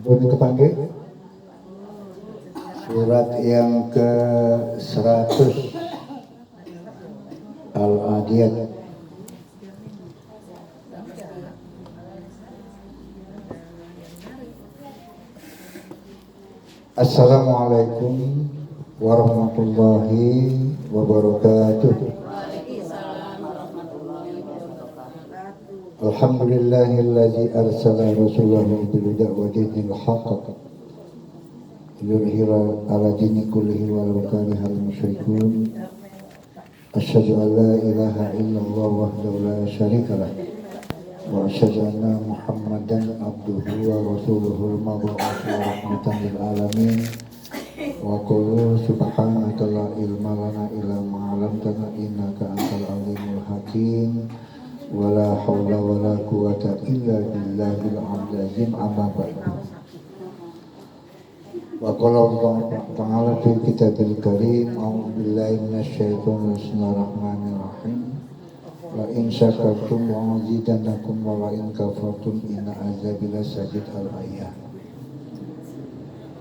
Boleh kepanggil? Surat yang ke-100 Al-Adiyat. Assalamualaikum warahmatullahi wabarakatuh. Alhamdulillahilladzi arsala rasulahu bil huda wa dinil haqq liyudhhira 'ala dini kullihi walau karihal musyrikun. Asyhadu an la ilaha illallah wahdahu la syarikalah wa asyhadu anna Muhammadan abduhu wa rasuluhul mab'uts rahmatan lil alamin. Wa qulu subhanaka la ilma lana illa ma 'allamtana innaka antal alimul hakim. Wala haula wala quwata illa billahil azim. Amma ba'du. Wa qala Allah ta'ala fil kitabil karim a'udzu billahi minasyaitonir bismillahirrahmanirrahim. La in syakartum wa azidannakum wa la in kafartum inna azabi lasyadid. Al-ayat.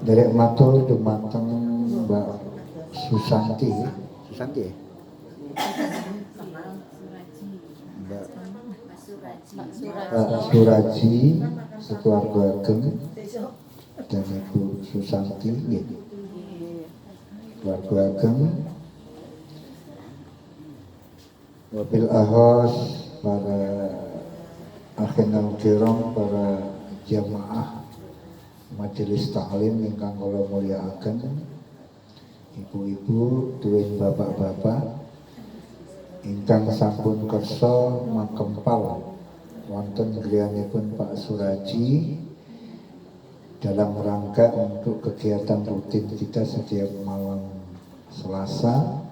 Dari matur dumateng Mbak Susanti ya? Mbak Suraji sekeluarga Ageng dan Ibu Susanti ya. Keluarga Ageng, wabil ahos para akhinal kiram, para jamaah majelis taklim ingkang kula mulyakaken, ibu-ibu, tuwin bapak-bapak ingkang sampun kersa makempal wonten griyanipun Pak Suraji dalam rangka untuk kegiatan rutin kita setiap malam Selasa.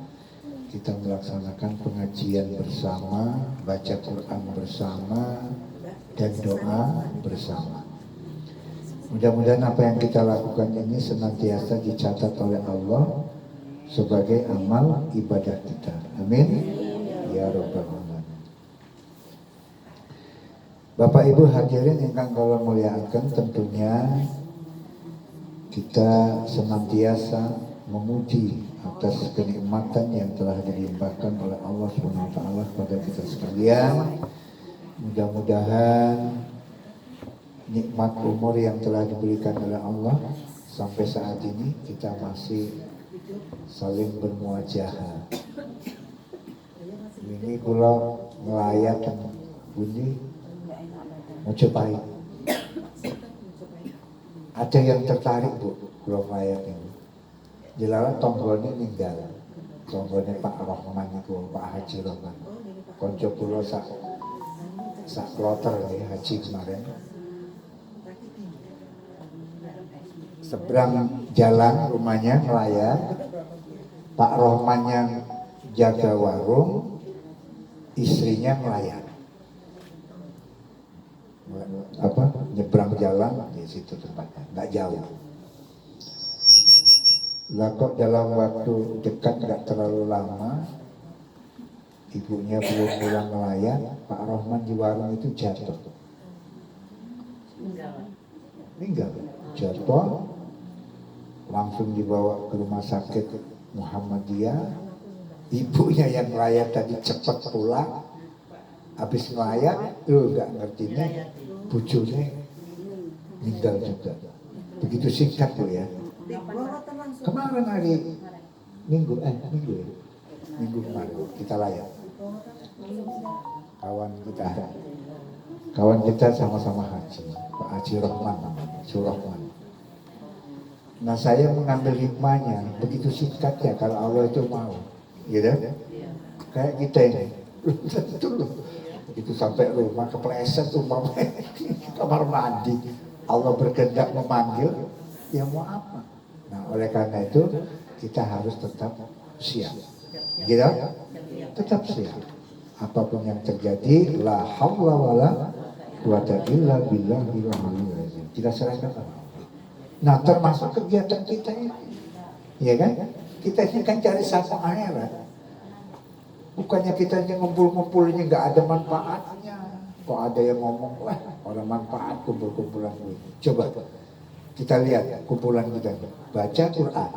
Kita melaksanakan pengajian bersama, baca Quran bersama, dan doa bersama. Mudah-mudahan apa yang kita lakukan ini senantiasa dicatat oleh Allah sebagai amal ibadah kita. Amin. Ya Rabbal Alamin. Bapak Ibu hadirin ingkang kula mulyakaken, tentunya kita senantiasa memuji atas kenikmatan yang telah dilimpahkan oleh Allah SWT pada kita sekalian. Mudah-mudahan nikmat umur yang telah diberikan oleh Allah sampai saat ini kita masih saling bermuajahah. Ini kula ngelayat bunyi Mojopahit. Ada yang tertarik Bu, kula ngelayat ini. Jelalan tonggolnya ninggal. Tonggolnya Pak Rahman itu, Pak Haji Rahman. Konco kula sak kloter ya, haji kemarin. Seberang jalan rumahnya nelayan, Pak Rohmannya jaga warung, istrinya nelayan. Nyebrang jalan di situ tempatnya, nggak jauh. Lah kok dalam waktu dekat nggak terlalu lama, ibunya belum pulang nelayan, Pak Rohman di warung itu jatuh. Meninggal, jatuh. Langsung dibawa ke rumah sakit Muhammadiyah. Ibunya yang nelayan tadi cepat pulang, habis nelayan, nggak ngertinya, bujurnya meninggal juga. Begitu singkat tuh ya. Kemarin hari minggu ya, minggu kemarin kita layan. Kawan kita sama-sama haji, Pak Haji Rahman namanya, Surahman. Nah saya mengambil hikmahnya, begitu singkat ya kalau Allah itu mau, gitu. Kayak kita ini, begitu sampai rumah kepleset umpamanya kamar mandi, Allah berkehendak memanggil, ya mau apa? Nah oleh karena itu kita harus tetap siap, gitu. Tetap siap. Apapun yang terjadi, la haula wala quwata illa billahil aliyyil azim. Kita serahkan sama Allah. Nah termasuk kegiatan kita ini, ya kan? Kita ini kan cari satu akhirat. Bukannya kita ini ngumpul-ngumpul ini nggak ada manfaatnya. Kok ada yang ngomong, wah orang manfaat kumpul-kumpulan ini. Coba Kita lihat kumpulan kita baca Quran,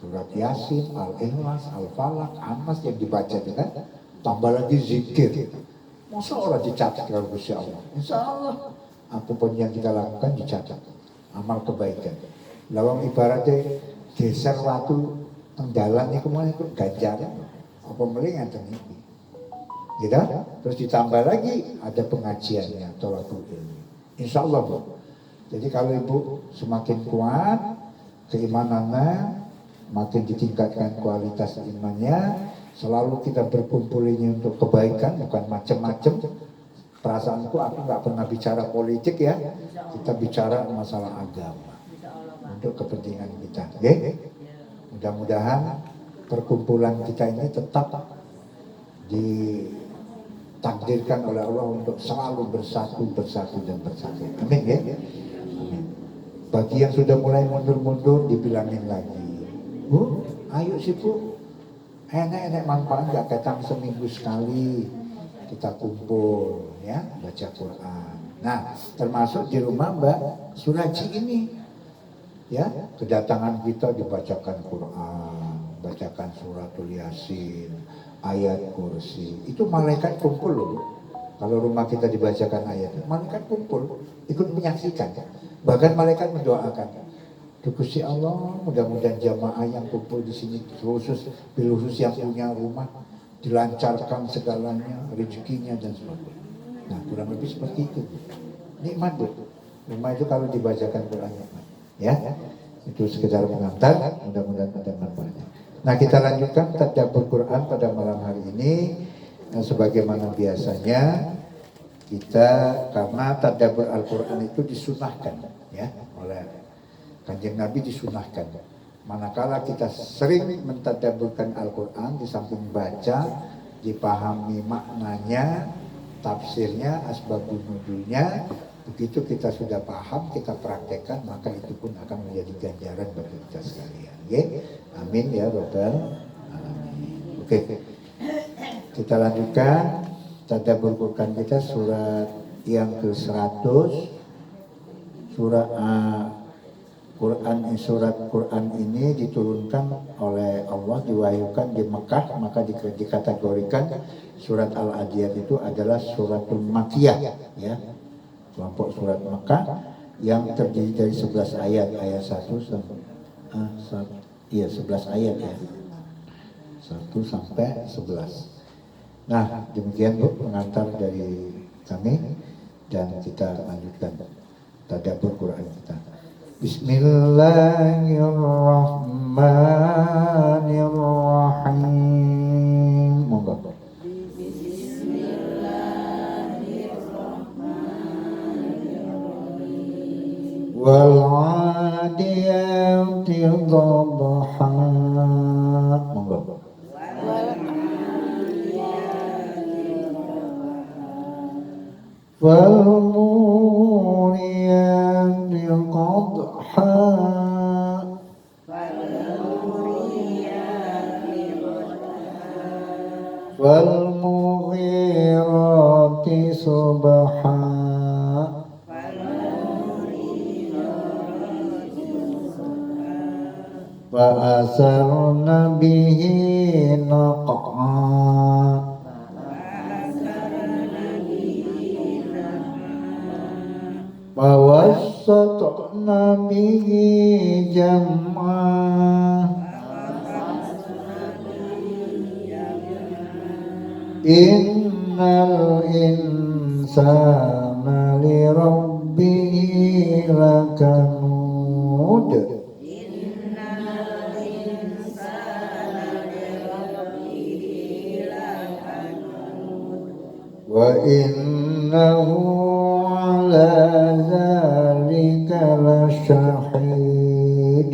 surat Yasin, Al-Ikhlas, Al-Falaq, Anas yang dibaca dengan tambah lagi zikir. Masa orang dicatat kalau Gusti Allah? Insya Allah apapun yang kita lakukan dicatat, amal kebaikan. Lawang ibaratnya geser waktu tenggalan itu kemana itu ganjaran, apa melingan ini, gitu? Terus ditambah lagi ada pengajiannya, tolatul ilmi. Insya Allah Bu. Jadi kalau Ibu semakin kuat keimanannya, makin ditingkatkan kualitas imannya, selalu kita berkumpul ini untuk kebaikan, bukan macam-macam. Perasaanku aku nggak pernah bicara politik ya, kita bicara masalah agama untuk kepentingan kita. Okay? Mudah-mudahan perkumpulan kita ini tetap ditakdirkan oleh Allah untuk selalu bersatu dan bersatu. Amin ya. Amin. Bagi yang sudah mulai mundur-mundur dibilangin lagi, Bu, ayo sih Bu, enak-enak manfaat nggak datang seminggu sekali kita kumpul ya baca Quran. Nah termasuk di rumah Mbak Suraji ini ya, kedatangan kita dibacakan Quran, bacakan suratul Yasin, ayat kursi, itu malaikat kumpul loh. Kalau rumah kita dibacakan ayat, malaikat kumpul ikut menyaksikan. Bahkan malaikat mendoakan, Gusti Allah, mudah-mudahan jamaah yang kumpul di sini khusus yang punya rumah dilancarkan segalanya, rezekinya dan sebagainya. Nah kurang lebih seperti itu. Nikmat Bu. Rumah itu kalau dibacakan Quran nikmat. Ya, itu sekedar pengantar, mudah-mudahan ada manfaatnya. Nah kita lanjutkan tadabbur Quran pada malam hari ini. Nah, sebagaimana biasanya kita, karena tadabbur Al-Quran itu disunahkan ya oleh Kanjeng Nabi, disunahkan. Manakala kita sering mentadabburkan Al-Quran, di samping baca, dipahami maknanya, tafsirnya, asbabun nuzulnya. Begitu kita sudah paham, kita praktekkan, maka itu pun akan menjadi ganjaran bagi kita sekalian. Ya? Amin ya Rabbal alamin. Oke, kita lanjutkan tadabbur Quran kita surat yang ke-100, surat Quran ini diturunkan oleh Allah, diwahyukan di Mekah, maka dikategorikan surat Al-Adiyat itu adalah suratul Makkiyah ya. Kelompok surat Mekah yang terdiri dari 11 ayat, ayat 1 sampai 11 ayat ya. 1 sampai 11. Nah, demikian Bu pengantar dari kami dan kita lanjutkan tadabbur Quran kita. Bismillahirrahmanirrahim. Monggo. Wal-'adiyati dhabha. Monggo. Wal-muriyati qadha. Wal-mughirati subha. Fa'asarna bihi naq'a. Wawassatna bihi jam'a. Innal insana li rabbihi lakanud. Wa innahu ala zalika lasyahid.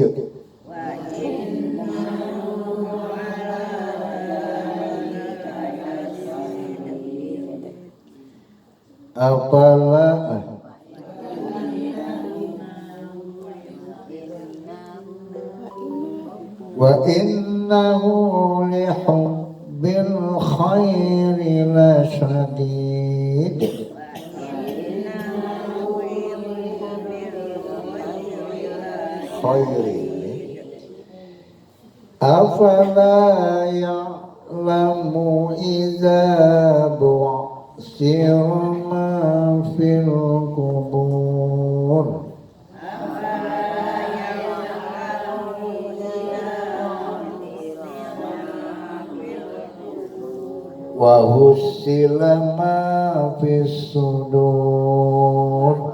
Afala wa innahu li hubbil khairi lasyadid. khairin. Afala ya'lamu idza bu'sira ma fil qubur. Wa husila ma fis sudur.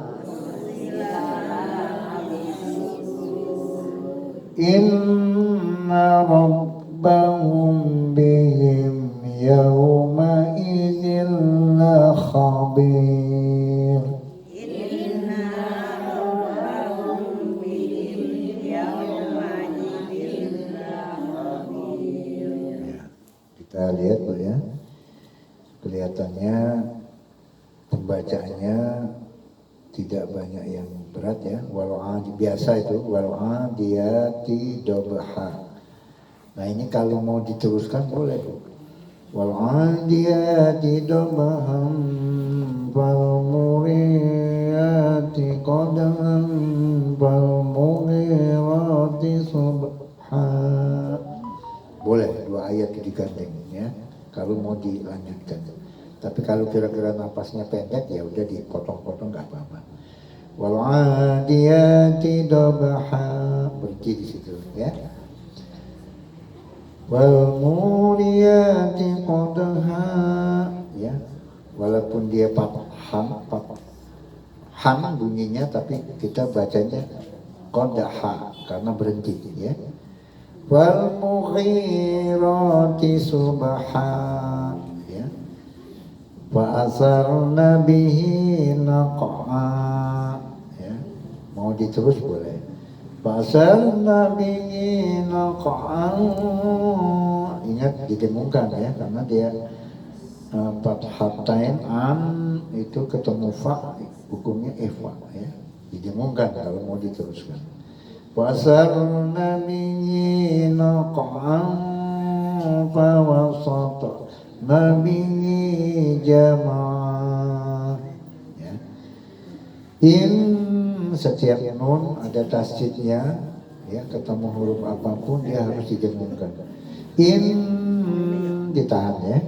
Inna rabbahum bihim yawma idzin la khabir. Inna rabbahum bihim yawma idzin la khabir. Kita lihat Bu ya. Kelihatannya pembacaannya tidak banyak yang berat ya. Wal'adi biasa itu wal'adiyati dobha. Nah ini kalau mau diteruskan boleh. Wal'adiyati dobham falmuriyati qadam falmughirati subha. Boleh dua ayat itu digandeng ya. Kalau mau dilanjutkan. Tapi kalau kira-kira napasnya pendek ya udah dipotong-potong nggak apa-apa. Wal 'adiyati dabha, berhenti di situ ya. Wal muriyati qadha ya. Walaupun dia fathah bunyinya tapi kita bacanya qadha karena berhenti ya. Wal mughirati subha ya. Wa asarna bihi naq'a ya. Mau diterus boleh. Wa asarna bihi naq'a. Ingat didengungkan ya karena dia fathatain an itu ketemu fa hukumnya ifa ya. Didengungkan kalau mau diteruskan. Wa asarna bihi naq'a fa wasata Nabi jamaah ya. In setiap nun ada tasjidnya ya, ketemu huruf apapun dia harus didengungkan. In ditahan ya.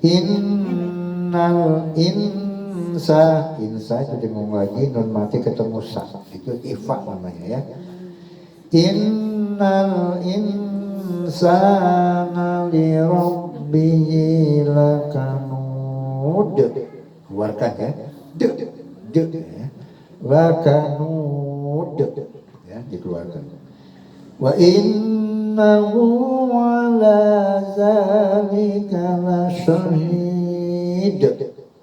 Innal insa itu dengung lagi, nun mati ketemu sa itu ifa namanya ya. Innal insana li rabbihi lakanud. Keluarkan ya. De ya. Lakanud ya, dikeluarkan. Wa innahu ala zalika lasyahid.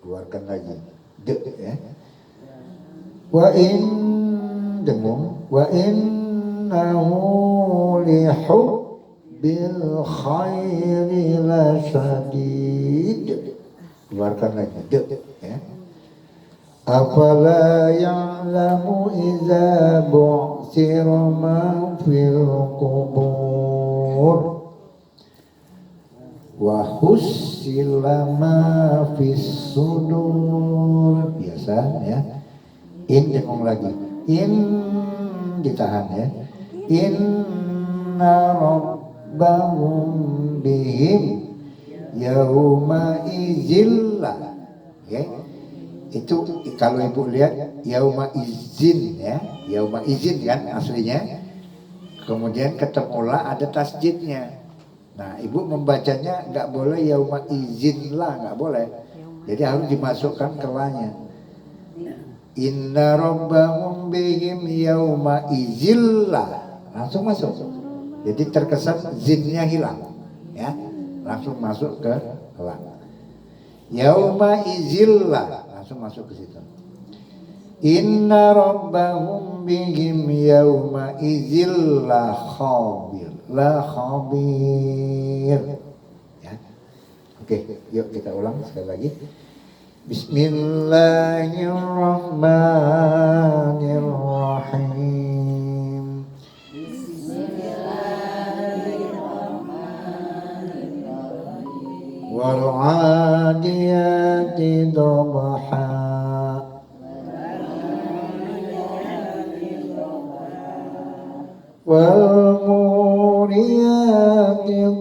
Keluarkan lagi. De ya. Wa in dengung. Wa innahu lihubbil khairi lasyadid. Keluarkan lagi. De ya. Afala ya'lamu idza bu'sira ma fil qubur wa husila ma fis sudur. Biasa ya. In dengung lagi. In ditahan ya. Inna rabbahum bihim yauma izillah ya. Itu kalau ibu lihat yauma izin ya, yauma izin kan aslinya. Kemudian ketemulah ada tasjidnya. Nah ibu membacanya nggak boleh yauma izin lah, nggak boleh. Jadi harus dimasukkan ke lanya. Inna rabbahum bihim yauma izillah, langsung masuk. Jadi terkesan zinnya hilang ya, langsung masuk ke lang. Yauma izillah, langsung masuk ke situ. Inna rabbahum bihim yauma izil la khabir. La khabir ya. Oke, yuk kita ulang sekali lagi. Bismillahirrahmanirrahim. Wal 'adiyati dhabha. والموريات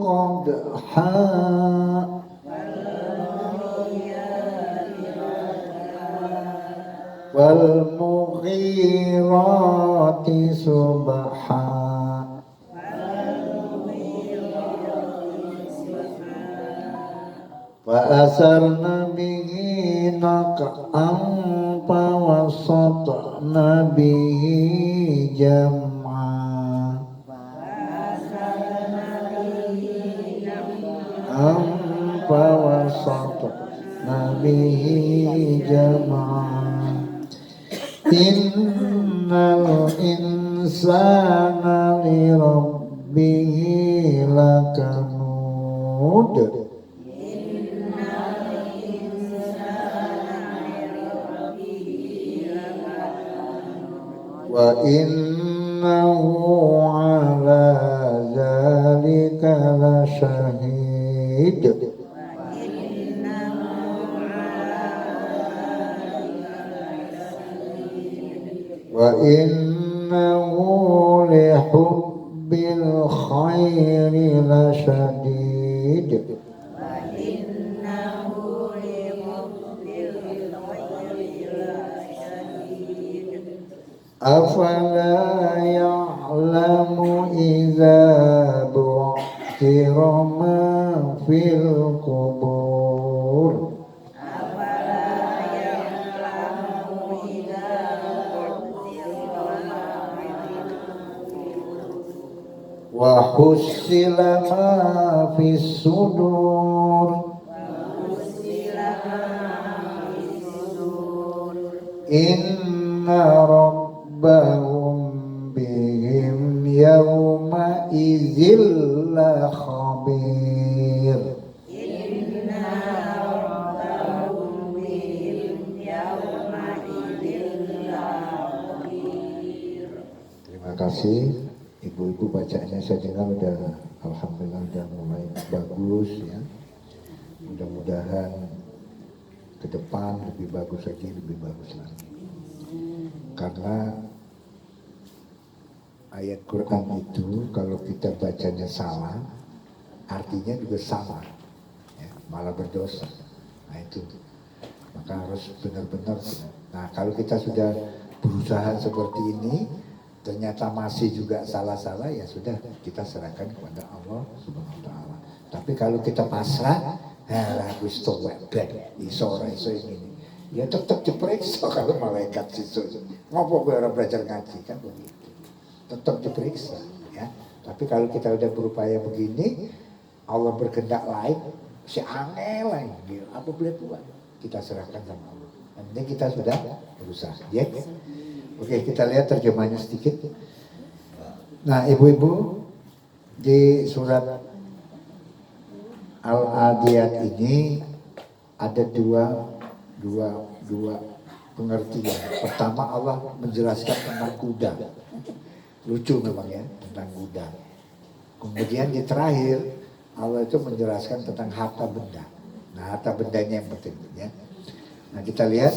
قدحا والمغيرات صبحا فأثرن به نقعا فوسطن به جمعا فوسطن به جمعا إن الإنسان لربه لكنود وإنه على ذلك لشهيد وإنه لحب الخير لشديد أفلا يعلم إذا بعثر ما في القبور وحصل ما في الصدور إن ربهم بهم يومئذ لخبير Terima kasih ibu-ibu, bacaannya saya dengar udah alhamdulillah udah mulai bagus ya. Mudah-mudahan ke depan lebih bagus lagi, lebih bagus lagi. Karena ayat Quran itu kalau kita bacanya salah, artinya juga salah, ya, malah berdosa. Nah itu, maka harus benar-benar. Nah kalau kita sudah berusaha seperti ini, ternyata masih juga salah-salah, ya sudah kita serahkan kepada Allah Subhanahu Wa Taala. Tapi kalau kita pasrah, wis to webek iso ini. Ya tetap diperiksa kalau malaikat situ. Ngopo kowe ora belajar ngaji kan begitu. Tetap diperiksa ya. Tapi kalau kita udah berupaya begini, Allah berkehendak lain, si angel lain, apa boleh buat? Kita serahkan sama Allah. Yang penting kita sudah berusaha, ya. Oke, kita lihat terjemahnya sedikit. Nah, ibu-ibu, di surat Al-Adiyat ini ada dua pengertian. Pertama, Allah menjelaskan tentang kuda. Lucu memang ya, tentang kuda. Kemudian di terakhir, Allah itu menjelaskan tentang harta benda. Nah, harta bendanya yang penting ya. Nah, kita lihat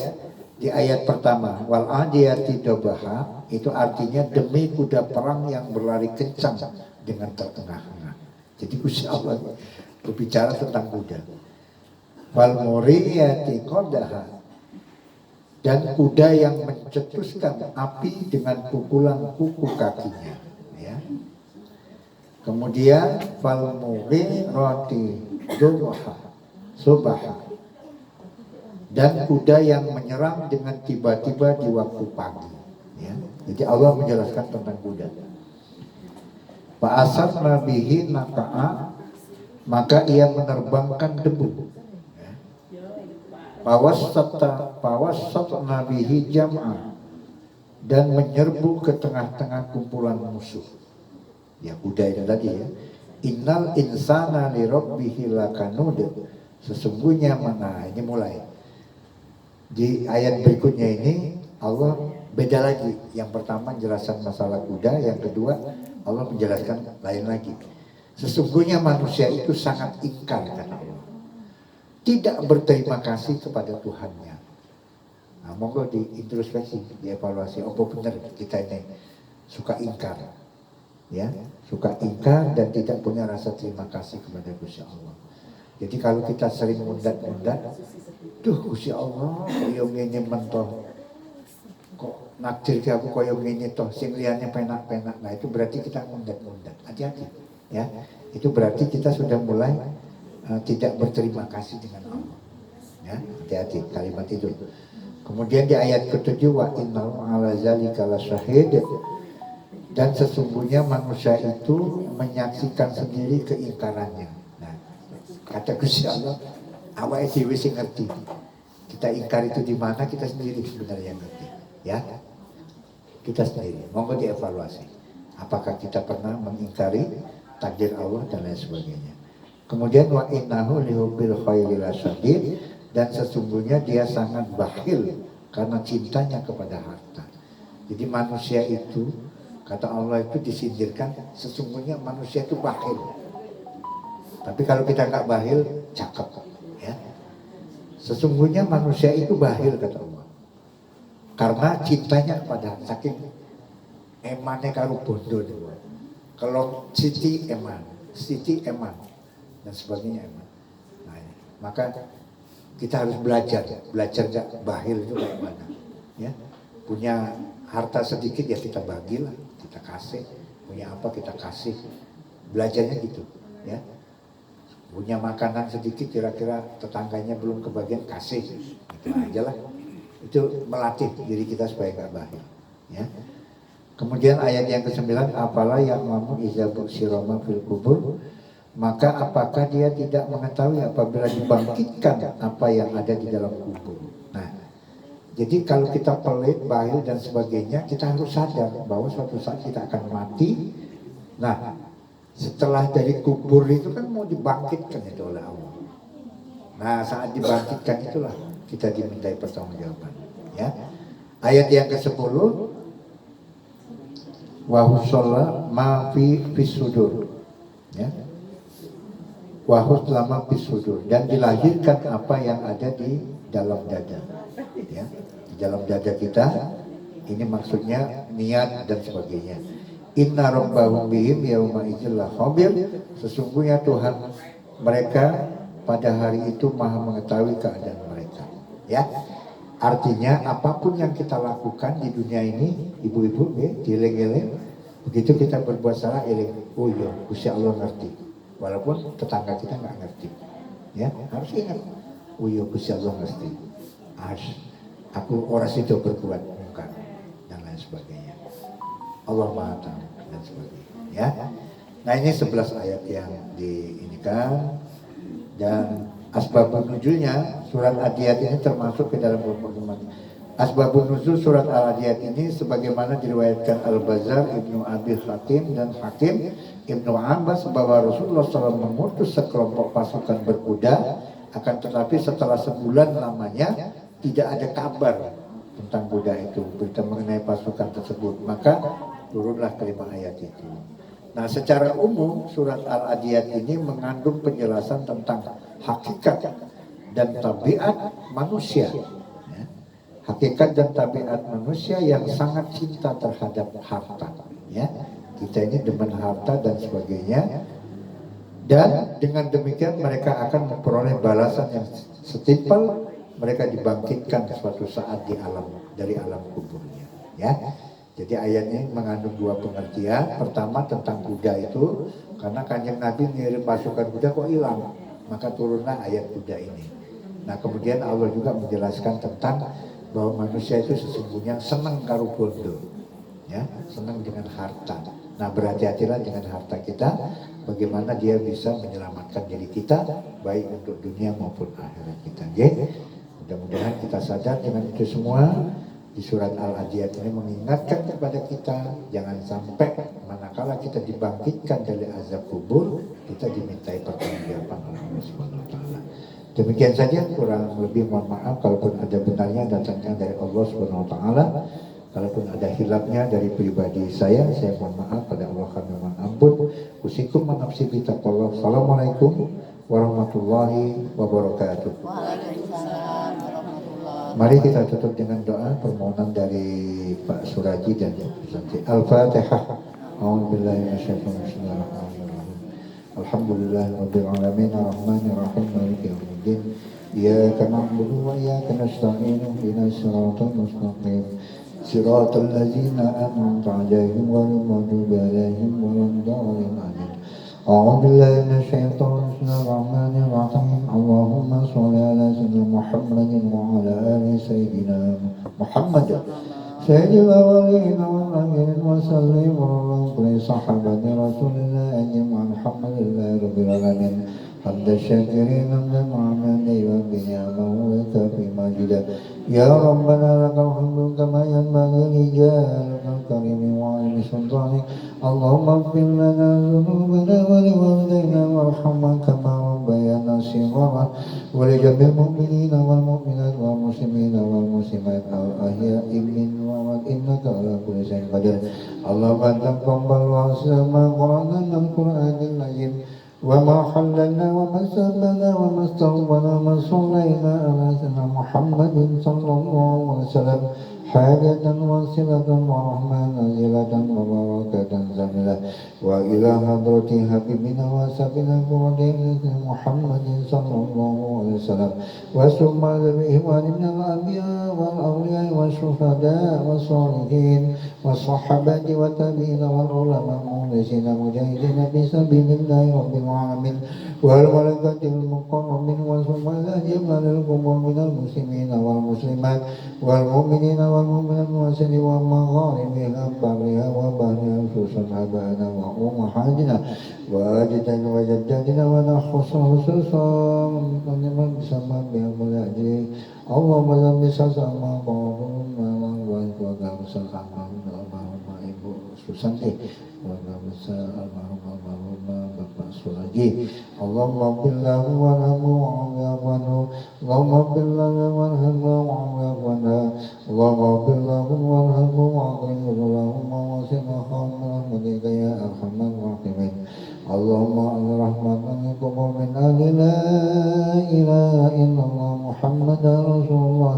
di ayat pertama, wal adiyati dobaha, itu artinya demi kuda perang yang berlari kencang dengan terengah-engah. Jadi Gusti Allah berbicara tentang kuda. Wal muriyati qadaha, dan kuda yang mencetuskan api dengan pukulan kuku kakinya, ya. Kemudian fal mughirati subaha, dan kuda yang menyerang dengan tiba-tiba di waktu pagi, ya. Jadi Allah menjelaskan tentang kuda. Fa'asarna bihi naqa'a, maka ia menerbangkan debu. Fawasatna bihi jam'a, dan menyerbu ke tengah-tengah kumpulan musuh. Ya kuda itu tadi ya. Innal insana li rabbihi lakanud, sesungguhnya mana, ini mulai di ayat berikutnya ini Allah beda lagi. Yang pertama menjelaskan masalah kuda, yang kedua Allah menjelaskan lain lagi. Sesungguhnya manusia itu sangat ingkar kata Allah, tidak berterima kasih kepada Tuhannya. Nah, monggo diintrospeksi, dievaluasi, apa benar kita ini suka ingkar. ya, suka ingkar dan tidak punya rasa terima kasih kepada Gusti Allah. Jadi kalau kita sering mundat-mundat, duh Gusti Allah koyo ngene mentoh, kok nakdir ke aku koyo ngene toh, sing liyane penak-penak. Nah itu berarti kita mundat-mundat. Hati-hati ya. Itu berarti kita sudah mulai tidak berterima kasih dengan Allah. Ya, hati-hati kalimat itu. Kemudian di ayat ke-7, wa innahu ala zalika lasyahid, dan sesungguhnya manusia itu menyaksikan sendiri keingkarannya. Nah, kata Gusti Allah, awake dhewe sing ngerti. Kita ingkar itu di mana, kita sendiri sebenarnya ngerti. Ya, kita sendiri. Monggo dievaluasi. Apakah kita pernah mengingkari takdir Allah dan lain sebagainya. Kemudian wa innahu lihubbil khairi lasyadid, dan sesungguhnya dia sangat bakhil karena cintanya kepada harta. Jadi manusia itu, kata Allah itu disindirkan, sesungguhnya manusia itu bakhil. Tapi kalau kita nggak bakhil, cakep ya. Sesungguhnya manusia itu bakhil kata Allah, karena cintanya kepada saking emane karo bondo. Kalau Siti eman dan sebagainya eman. Nah, maka kita harus belajar gak bakhil itu kayak mana ya. Punya harta sedikit ya kita bagilah, kita kasih. Punya apa kita kasih, belajarnya gitu ya. Punya makanan sedikit, kira-kira tetangganya belum kebagian, kasih, itu aja lah. Itu melatih diri kita supaya gak bakhil ya. Kemudian ayat yang ke-9, apalah yang ngomong izabu siroma fil kubur, maka apakah dia tidak mengetahui apabila dibangkitkan apa yang ada di dalam kubur. Nah, jadi kalau kita pelit, bakhil dan sebagainya, kita harus sadar bahwa suatu saat kita akan mati. Nah, setelah dari kubur itu kan mau dibangkitkan itu oleh Allah. Nah, saat dibangkitkan itulah kita dimintai pertanggungjawaban ya. Ayat yang ke-10, wa husalla ma fi sudur ya. Wahus lama pisudur, dan dilahirkan apa yang ada di dalam dada ya. Di dalam dada kita ini maksudnya niat dan sebagainya. Inna rabbahum bihim yauma idzil khabir, sesungguhnya Tuhan mereka pada hari itu maha mengetahui keadaan mereka ya. Artinya apapun yang kita lakukan di dunia ini, ibu-ibu ya, dieling-eling, begitu kita berbuat salah eling, oh iya Gusti Allah ngerti. Walaupun tetangga kita nggak ngerti, ya harus ingat. Oh iya Gusti Allah ngerti. Aku orang situ berbuat mungkar dan lain sebagainya. Allah Maha Tahu dan sebagainya. Ya. Nah ini 11 ayat yang diinikan, dan asbabun nuzulnya surat Adiyat ini termasuk ke dalam kelompok iman. Asbabun nuzul surat Al-Adiyat ini sebagaimana diriwayatkan Al-Bazzar, Ibnu Abi Hatim dan Hakim Ibnu Abbas bahwa Rasulullah SAW mengutus sekelompok pasukan berkuda, akan tetapi setelah sebulan lamanya tidak ada kabar tentang kuda itu, berita mengenai pasukan tersebut, maka turunlah kelima ayat itu. Nah secara umum surat Al-Adiyat ini mengandung penjelasan tentang hakikat dan tabiat manusia, hakikat dan tabiat manusia yang sangat cinta terhadap harta ya. Kita ini demen harta dan sebagainya, dan dengan demikian mereka akan memperoleh balasan yang setimpal. Mereka dibangkitkan suatu saat di alam, dari alam kuburnya ya. Jadi ayatnya mengandung dua pengertian. Pertama tentang kuda itu, karena Kanjeng Nabi ngirim pasukan kuda kok hilang, maka turunlah ayat kuda ini. Nah kemudian Allah juga menjelaskan tentang bahwa manusia itu sesungguhnya senang karo bondo ya, senang dengan harta. Nah berhati-hatilah dengan harta kita, bagaimana dia bisa menyelamatkan diri kita baik untuk dunia maupun akhirat kita ya. Mudah-mudahan kita sadar dengan itu semua. Di surat Al-Adiyat ini mengingatkan kepada kita, jangan sampai manakala kita dibangkitkan dari azab kubur, kita dimintai pertanggungjawaban oleh Allah Subhanahu wa taala. Demikian saja, kurang lebih mohon maaf kalaupun ada benarnya datangnya dari Allah Subhanahu wa taala. Kalaupun ada hilafnya dari pribadi saya mohon maaf, pada Allah kami mohon ampun. Usikum manafsi bitaqallah. Assalamualaikum warahmatullahi wabarakatuh. Waalaikumsalam warahmatullahi. Mari kita tutup dengan doa permohonan dari Pak Suraji dan Ibu Santi. Al-Fatihah. أعوذ بالله من الشيطان الرجيم. الحمد لله رب العالمين الرحمن الرحيم مالك يوم الدين إياك نعبد وإياك نستعين اهدنا الصراط المستقيم صراط الذين أنعمت عليهم غير المغضوب عليهم ولا الضالين آمين. أعوذ بالله من الشيطان الرحمن الرحيم. اللهم صل على سيدنا محمد وعلى آل سيدنا محمد سيد الأولين والآخرين وسلم على صحابة رسول الله أجمعين. الحمد لله رب العالمين حمد الشاكرين حمدا معمدا وبنعمه وكفي مجدا. يا ربنا لك الحمد كما ينبغي لجلالك الكريم وعلم سلطانك. اللهم اغفر لنا ذنوبنا ولوالدينا وارحمنا كما ربيانا صغارا ولجميع المؤمنين والمؤمنات والمسلمين والمسلمات الأحياء منهم والأموات إنك على كل شيء قدير. اللهم تقبل واسمع قرآننا القرآن العظيم وما حللنا وما سبنا وما استغفرنا وما صلينا على سيدنا محمد صلى الله عليه وسلم حاجة وصلة ورحمة نازلة وبركة زملة وإلى حضرة حبيبنا وسبنا قرآن محمد صلى الله عليه وسلم وثم بإخوان من الأنبياء والأولياء والشهداء والصالحين والصحابة والتابعين والعلماء المخلصين المجاهدين في سبيل الله رب العالمين والملائكة المقربين وثم الأجمال القبور من المسلمين والمسلمات والمؤمنين والمؤمنات والمسلمين ومغاربها برها وبحرها خصوصا أبانا وأمهاتنا وأجدادنا وجداتنا ونخص خصوصا من بسبب بأجل اللهم لم بسسما قولنا وقال سلام Allahumma Ibu Susanti Keluarga besar Allahumma Bapak Suragi Allahumma billahu warhamu wa'afwanu Allahumma billahu warhamu wa'afwana Allahumma billahu warhamu wa'afwana Allahumma wasina khamrahmatika ya arhamar rahimin Allahumma al-rahmatan kubur min ahli la ilaha illallah Muhammad Rasulullah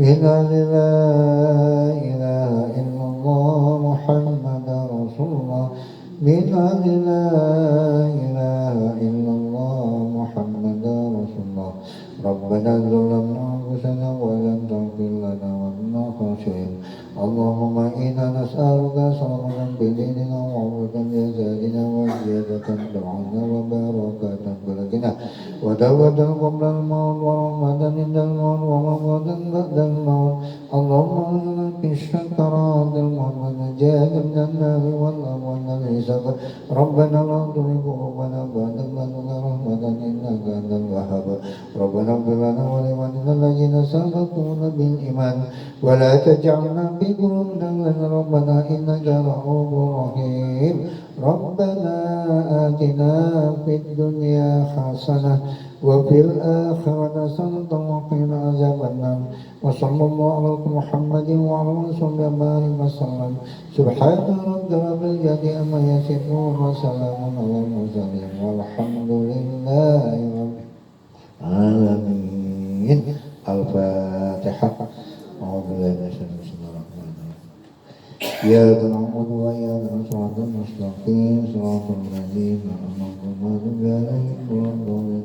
من لا إله إلا الله محمد رسول الله من لا إله إلا الله محمد رسول الله ربنا ظلمنا أنفسنا ولم تغفر لنا وإنا خاشعين اللهم إنا نسألك سلامة بديننا وعافية بجسدنا وزيادة دعانا وبركة بلدنا ودوة قبل الموت ورحمة عند الموت ورحمة بعد الموت اللهم إنا في السكرات الموت ونجاة من النار والأموات والحساب ربنا لا تزغ قلوبنا بعد إذ هديتنا رحمة إنك أنت الوهاب ربنا اغفر لنا ولوالدينا الذين سبقونا بالإيمان ولا تجعلنا في قلوبنا غلا ربنا إنك رؤوف رحيم ربنا آتنا في الدنيا حسنة وفي الآخرة حسنة وقنا عذاب النار وصلى الله على محمد وعلى آله وصحبه وسلم سبحان ربك رب العزة عما يصفون وسلام على المرسلين والحمد لله رب العالمين الفاتحة أعوذ بالله من الشيطان الرجيم إياك نعبد وإياك نستعين صراط المستقيم صراط الذين أنعمت عليهم غير المغضوب عليهم ولا الضالين